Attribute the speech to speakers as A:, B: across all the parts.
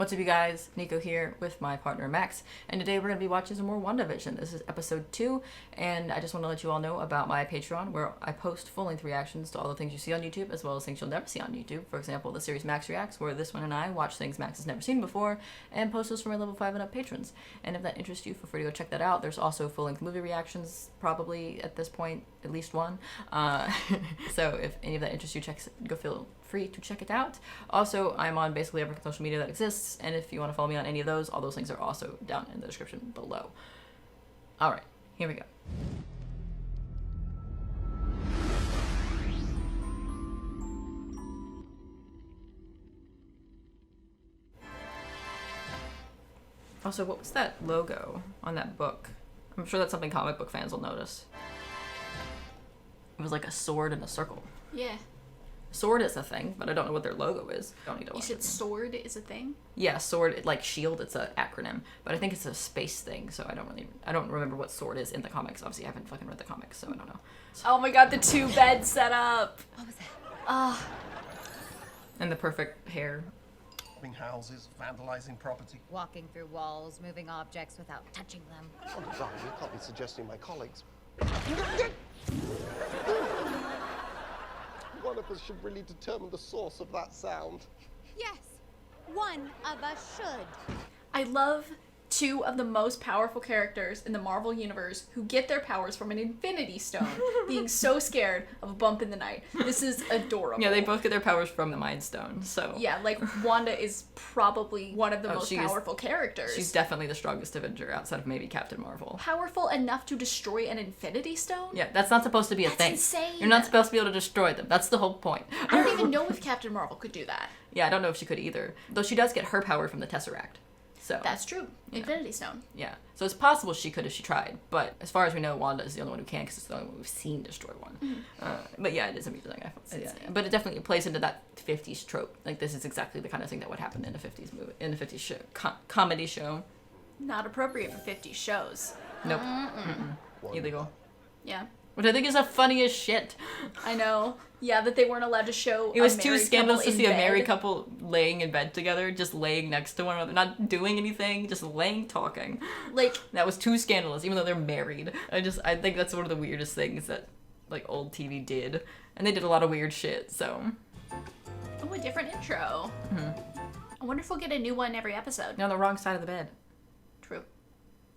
A: What's up, you guys? Nico here with my partner Max, and today we're going to be watching some more WandaVision. This is episode 2, and I just want to let you all know about my Patreon, where I post full-length reactions to all the things you see on YouTube, as well as things you'll never see on YouTube. For example, the series Max Reacts, where this one and I watch things Max has never seen before, and post those for my level 5 and up patrons. And if that interests you, feel free to go check that out. There's also full-length movie reactions, probably at this point, at least one. So if any of that interests you, go feel free to check it out. Also, I'm on basically every social media that exists, and if you want to follow me on any of those, all those links are also down in the description below. Alright, here we go. Also, what was that logo on that book? I'm sure that's something comic book fans will notice. It was like a sword and a circle.
B: Yeah.
A: Sword is a thing, but I don't know what their logo is. Don't need to watch
B: You said sword is a thing?
A: Yeah, sword, like shield, it's an acronym, but I think it's a space thing, so I don't remember what sword is in the comics. Obviously, I haven't fucking read the comics, so I don't know.
B: Oh my god, the 2 bed setup!
C: What was that?
A: And the perfect hair.
D: Houses, vandalizing property.
C: Walking through walls, moving objects without touching them.
D: Oh, darling, you can't be suggesting my colleagues. One of us should really determine the source of that sound.
E: Yes, one of us should.
B: I love 2 of the most powerful characters in the Marvel Universe who get their powers from an Infinity Stone, being so scared of a bump in the night. This is adorable.
A: Yeah, they both get their powers from the Mind Stone, so...
B: Yeah, like, Wanda is probably one of the most powerful characters.
A: She's definitely the strongest Avenger outside of maybe Captain Marvel.
B: Powerful enough to destroy an Infinity Stone?
A: Yeah, that's not supposed to be a thing.
B: Insane.
A: You're not supposed to be able to destroy them. That's the whole point.
B: I don't even know if Captain Marvel could do that.
A: Yeah, I don't know if she could either. Though she does get her power from the Tesseract. So
B: that's true. Infinity Stone.
A: Yeah. So it's possible she could if she tried. But as far as we know, Wanda is the only one who can, because it's the only one we've seen destroy one.
B: Mm-hmm.
A: But yeah, it is amusing. But it definitely plays into that 50s trope. Like, this is exactly the kind of thing that would happen in a 50s movie, in a 50s show, comedy show.
B: Not appropriate for 50s shows.
A: Nope. Illegal.
B: Yeah.
A: Which I think is a funny as shit.
B: I know. Yeah, that they weren't allowed to show.
A: It was too scandalous to see a
B: bed.
A: married couple laying in bed together, just laying next to one another, not doing anything, just laying talking.
B: Like,
A: that was too scandalous, even though they're married. I think that's one of the weirdest things that like old TV did, and they did a lot of weird shit. So.
B: Oh, a different intro. I wonder if we'll get a new one every episode.
A: You're on the wrong side of the bed.
B: True.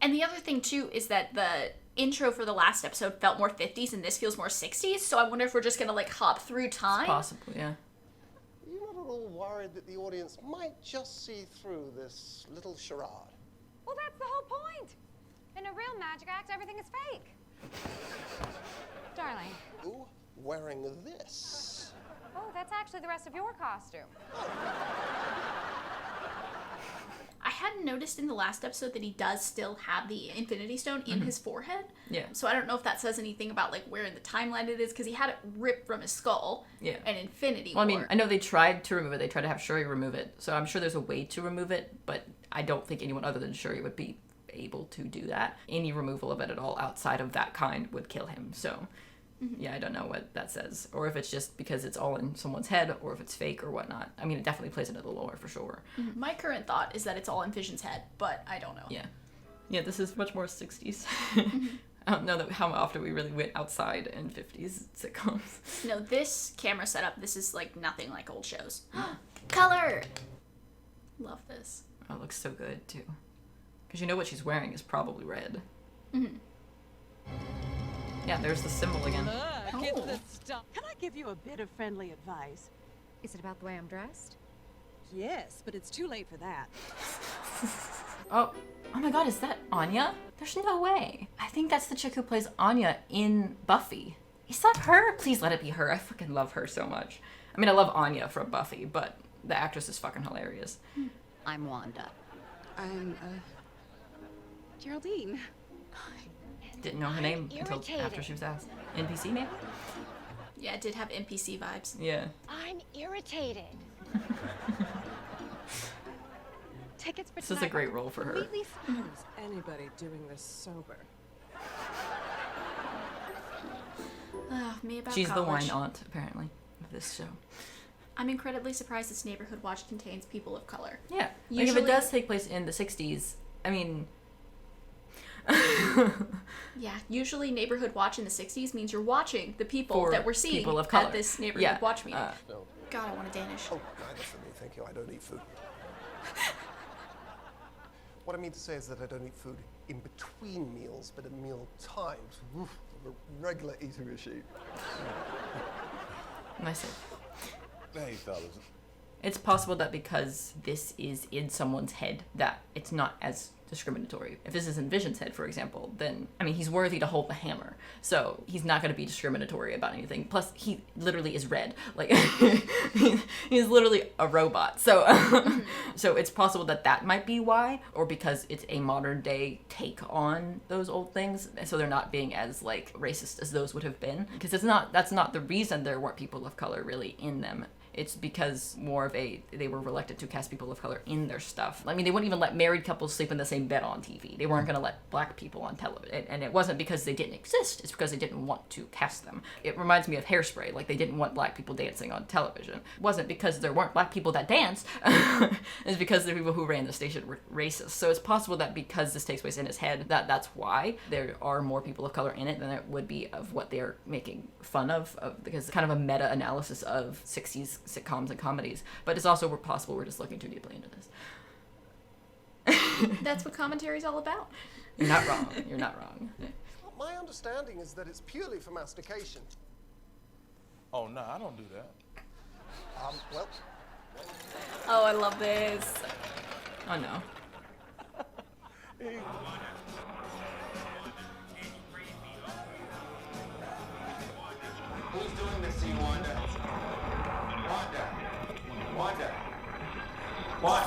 B: And the other thing too is that the intro for the last episode felt more 50s and this feels more 60s, so I wonder if we're just gonna like hop through time.
A: Possibly, yeah.
D: You're not at all worried that the audience might just see through this little charade?
E: Well, that's the whole point. In a real magic act, everything is fake. Darling.
D: Ooh, wearing this.
E: Oh, that's actually the rest of your costume.
B: I hadn't noticed in the last episode that he does still have the Infinity Stone in his forehead.
A: Yeah.
B: So I don't know if that says anything about like where in the timeline it is, because he had it ripped from his skull.
A: Yeah.
B: And Infinity
A: Well, I
B: War.
A: mean, I know they tried to remove it. They tried to have Shuri remove it. So I'm sure there's a way to remove it, but I don't think anyone other than Shuri would be able to do that. Any removal of it at all outside of that kind would kill him. So yeah, I don't know what that says. Or if it's just because it's all in someone's head, or if it's fake or whatnot. I mean, it definitely plays into the lore for sure.
B: My current thought is that it's all in Vision's head, but I don't know.
A: Yeah. Yeah, this is much more 60s. I don't know how often we really went outside in 50s sitcoms.
B: No, this camera setup, this is like nothing like old shows. Color! Love this.
A: Oh, it looks so good, too. Because you know what she's wearing is probably red. Yeah, there's the symbol again.
F: Get the stuff. Can I give you a bit of friendly advice?
C: Is it about the way I'm dressed?
F: Yes, but it's too late for that.
A: Oh my god, is that Anya? There's no way. I think that's the chick who plays Anya in Buffy. Is that her? Please let it be her. I fucking love her so much. I mean, I love Anya from Buffy, but the actress is fucking hilarious.
C: I'm Wanda.
F: I'm, Geraldine.
A: Didn't know her name until after she was asked. NPC, maybe?
B: Yeah, it did have NPC vibes.
A: Yeah.
E: I'm irritated. Tickets for
A: This is a great role for her.
F: Is anybody doing this sober?
B: Me about
A: She's the
B: college.
A: wine aunt, apparently, of this show.
B: I'm incredibly surprised this neighborhood watch contains people of color.
A: Yeah. Like if
B: Usually-
A: it does take place in the 60s, I mean...
B: Yeah, usually neighborhood watch in the 60s means you're watching the people
A: For
B: that we're seeing
A: people of color.
B: at this neighborhood
A: Yeah,
B: watch meeting.
D: No.
B: God, I want a Danish.
D: Oh, neither for me, thank you. I don't eat food. What I mean to say is that I don't eat food in between meals, but at meal times. Oof, I'm a regular eater is she.
A: Nice.
G: Hey, fellas.
A: It's possible that because this is in someone's head, that it's not as discriminatory. If this is in Vision's head, for example, then, I mean, he's worthy to hold the hammer. So he's not going to be discriminatory about anything. Plus, he literally is red. Like, he's literally a robot. So, so it's possible that that might be why, or because it's a modern day take on those old things. So they're not being as, like, racist as those would have been. Because that's not the reason there weren't people of color really in them. It's because they were reluctant to cast people of color in their stuff. I mean, they wouldn't even let married couples sleep in the same bed on TV. They weren't going to let black people on television. And it wasn't because they didn't exist. It's because they didn't want to cast them. It reminds me of Hairspray. Like, they didn't want black people dancing on television. It wasn't because there weren't black people that danced. It's because the people who ran the station were racist. So it's possible that because this takes place in his head, that's why there are more people of color in it than there would be of what they're making fun of because it's kind of a meta-analysis of 60s sitcoms and comedies, but it's also possible we're just looking too deeply into this.
B: That's what commentary's all about.
A: You're not wrong. You're not wrong.
D: My understanding is that it's purely for mastication.
G: Oh, no, I don't do that.
D: Well,
B: Oh, I love this.
A: Oh no.
H: Who's doing this to you, Wanda? Wanda. What?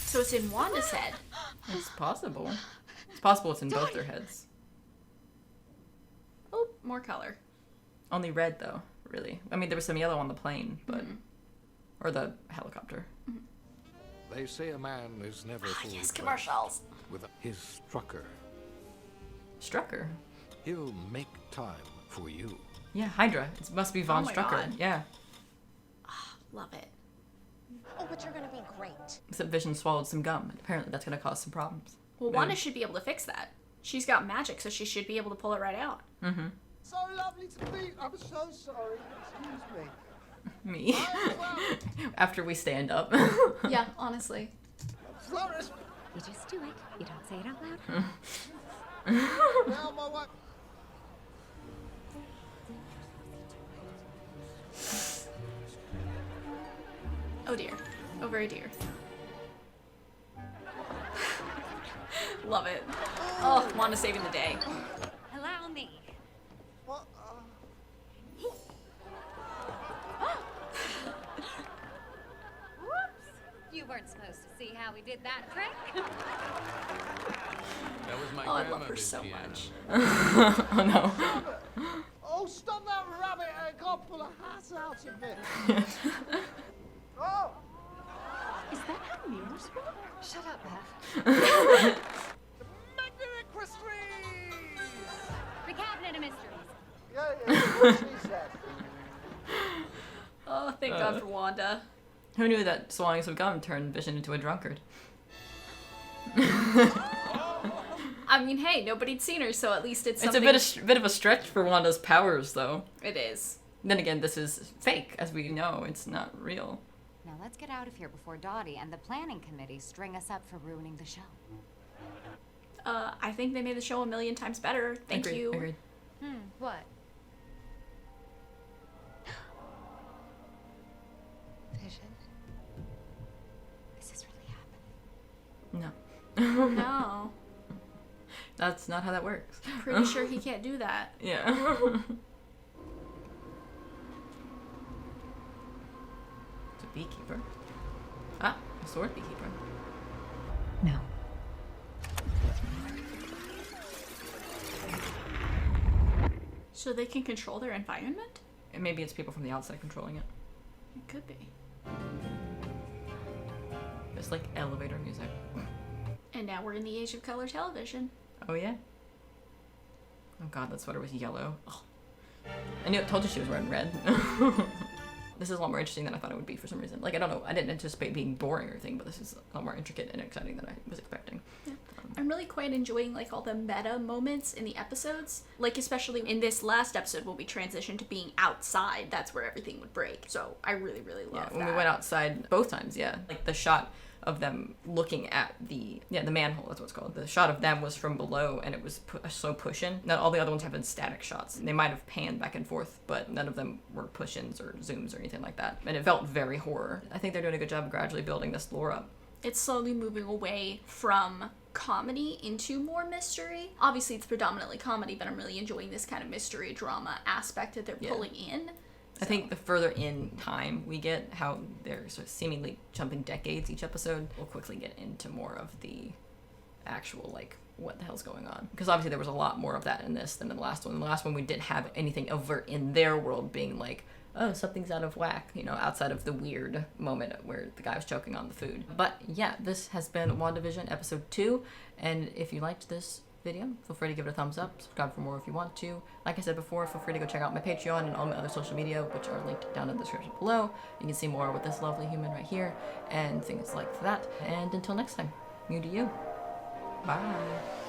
B: So it's in Wanda's head.
A: It's possible. It's possible it's in both their heads.
B: Oh, more color.
A: Only red though, really. I mean, there was some yellow on the plane, but or the helicopter.
I: They say a man is never fooled
B: Yes,
I: by-
B: commercials.
I: with his Strucker.
A: Strucker.
I: He'll make time for you.
A: Yeah, Hydra. It must be Von
B: Oh my
A: Strucker.
B: God.
A: Yeah.
B: Love it.
E: Oh, but you're gonna be great.
A: Except Vision swallowed some gum, and apparently that's going to cause some problems.
B: Well, Wanda should be able to fix that. She's got magic, so she should be able to pull it right out.
D: so lovely to meet. I'm so sorry. Excuse me.
A: Me. After we stand up.
B: Yeah, honestly.
D: Flourish.
C: You just do it. You don't say it out loud.
D: Now my wife.
B: Oh dear. Oh very dear. Love it. Oh, Wanda saving the day.
C: Allow me.
D: What?
C: Whoops. You weren't supposed to see how we did that trick.
G: That was my
B: Oh, I love her
G: grandmother's
B: so
G: piano.
B: much.
A: Oh no.
D: Oh, stop that rabbit! I can't pull a hat out of it. Oh!
F: Is that how mirrors work?
C: Shut up, Beth.
D: Magnetic Christmas!
C: The Cabinet of Mysteries.
D: Yeah, what she said.
B: Oh, thank God for Wanda.
A: Who knew that swallowing some gum turned Vision into a drunkard?
B: I mean, hey, nobody'd seen her, so at least it's
A: It's
B: something.
A: a bit of a stretch for Wanda's powers, though.
B: It is.
A: Then again, this is fake, as we know. It's not real.
C: Now let's get out of here before Dottie and the planning committee string us up for ruining the show.
B: I think they made the show a million times better. Thank
A: Agreed,
B: you.
A: Agreed.
C: What?
E: Vision.
C: Is this really happening?
A: No.
B: No.
A: That's not how that works.
B: Pretty sure he can't do that.
A: Yeah. It's a beekeeper. Ah, a sword beekeeper.
C: No.
B: So they can control their environment?
A: And maybe it's people from the outside controlling it.
B: It could be.
A: It's like elevator music.
B: And now we're in the age of color television.
A: Oh yeah? Oh god, that sweater was yellow. Ugh. I told you she was wearing red. This is a lot more interesting than I thought it would be for some reason. Like, I don't know, I didn't anticipate being boring or anything, but this is a lot more intricate and exciting than I was expecting.
B: Yeah. I'm really quite enjoying like all the meta moments in the episodes. Like especially in this last episode when we transitioned to being outside, that's where everything would break. So I really, really love that.
A: When we went outside both times, like the shot of them looking at the manhole, that's what it's called. The shot of them was from below, and it was so push-in. Not all the other ones have been static shots. They might have panned back and forth, but none of them were push-ins or zooms or anything like that. And it felt very horror. I think they're doing a good job of gradually building this lore up.
B: It's slowly moving away from comedy into more mystery. Obviously, it's predominantly comedy, but I'm really enjoying this kind of mystery drama aspect that they're pulling in.
A: I think the further in time we get, how they're sort of seemingly jumping decades each episode, we'll quickly get into more of the actual, like, what the hell's going on. Because obviously there was a lot more of that in this than in the last one. In the last one we didn't have anything overt in their world being like, oh, something's out of whack, you know, outside of the weird moment where the guy was choking on the food. But yeah, this has been WandaVision episode 2, and if you liked this video, feel free to give it a thumbs up, subscribe for more if you want to. Like I said before, feel free to go check out my Patreon and all my other social media, which are linked down in the description below. You can see more with this lovely human right here and things like that. And until next time, you do you. Bye.